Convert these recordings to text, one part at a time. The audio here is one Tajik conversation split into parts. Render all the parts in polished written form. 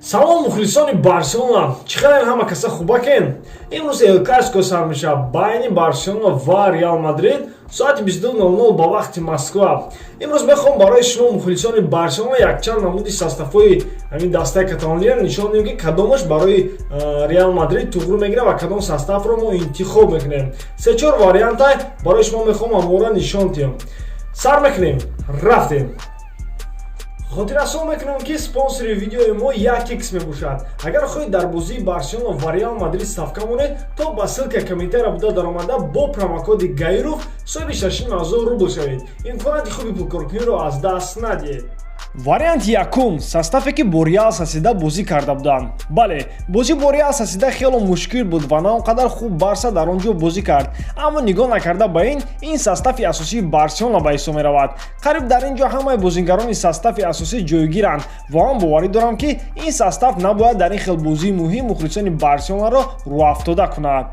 Салом мухлисони Барселона, чӣ хеле ҳама каса хубакен? Имрӯз Эл Класико сар мешавад байни Барселона ва Реал Мадрид соати 22:00 ба вақти Москва. Имрӯз мехоҳам барои шумо мухлисони Барселона якчанд намуди составҳои ҳамин дастаи Каталония нишон диҳем, ки кадомаш барои Реал Мадрид туғру мегирад ва кадом составро мо интихоб мекунем. 3-4 варианта барои шумо мехоҳам амора нишон диҳем. Сар мекунем, рафтем. Хотиррасон мекунам, ки спонсори видеои мо 1x мебошад. Агар хоҳед дар бозии Барселона ва Реал Мадрид ставка монед, то ба ссилка комментария буда даромада бо промокоди Гайрух соҳиби 60,000 рубл шавед. Имконияти хуби пулкоркуниро аз даст надиҳед. Варианти якум, составе ки бо Реал Сосиедад бозӣ карда буданд. Бале, бозӣ бо Реал Сосиедад хело мушкил буд ва на он қадар хуб Барса дар он ҷо бозӣ кард. Аммо нигоҳ накарда ба ин состави асосии Барселона ба ҳисоб меравад. Қариб дар ин ҷо ҳамаи бозигарони состави асосӣ ҷойгиранд ва ман боварӣ дорам, ки ин состав набояд дар ин хел бозии муҳим мухлисони Барселонаро рӯафтода кунад.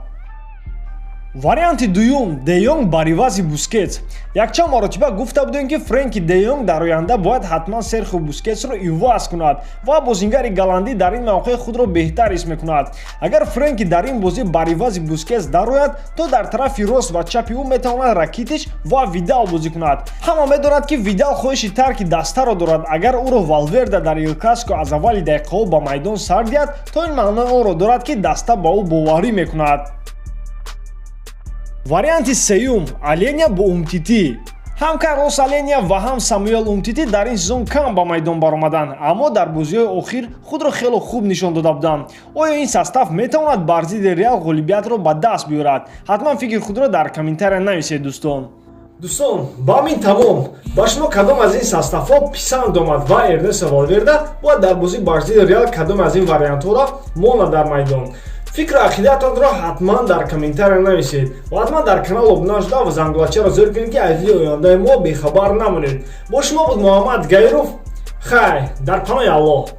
Варианти дуюм, Де Йонг бар ивази Бускетс. Якчанд маротиба гуфта будем, ки Френки Де Йонг дар оянда бояд ҳатман Серхио Бускетсро иваз кунад ва бозингари голландӣ дар ин мавқеъ худро беҳтар ҳис мекунад. Агар Френки дар ин бозӣ бар ивази Бускетс дарояд, то дар тарафи рост ва чапи ӯ метавонад Ракитич ва Видал бозӣ кунад. Ҳама медонад, ки Видал хоҳиши тарки дастаро дорад. Агар ӯро Валверде дар Эл Класико аз аввали дақиқаҳо ба майдон сар диҳад, то ин маънои онро дорад, ки даста ба ӯ боварӣ мекунад. Варианти сеюм, Аленя бо Умтити. Ҳам Карлос Аленя ва ҳам Самуэл Умтити дар ин сезон кам ба майдон баромаданд, аммо дар бозиҳои охир худро хело хуб нишон дода буданд. Оё ин состав метавонад бар зидди Реал ғолибиятро ба даст биёрад? Ҳатман фикри худро дар комментария нависед дӯстон. Дӯстон, ба ҳамин тамом. Ба шумо кадом аз ин составҳо писанд омад ва Эрнесто Валверде бояд дар бозии бар зидди Реал кадом аз ин вариантҳоро монад дар майдон? Фикру ақидаатонро ҳатман дар комментария нависед ва ҳатман дар канал обуна шуда ва зангулачаро зӯр кунед, ки аз видеои ояндаи мо бехабар намонед. Бо шумо буд Муҳаммад Гайрух. Хайр, дар паноҳи Аллоҳ.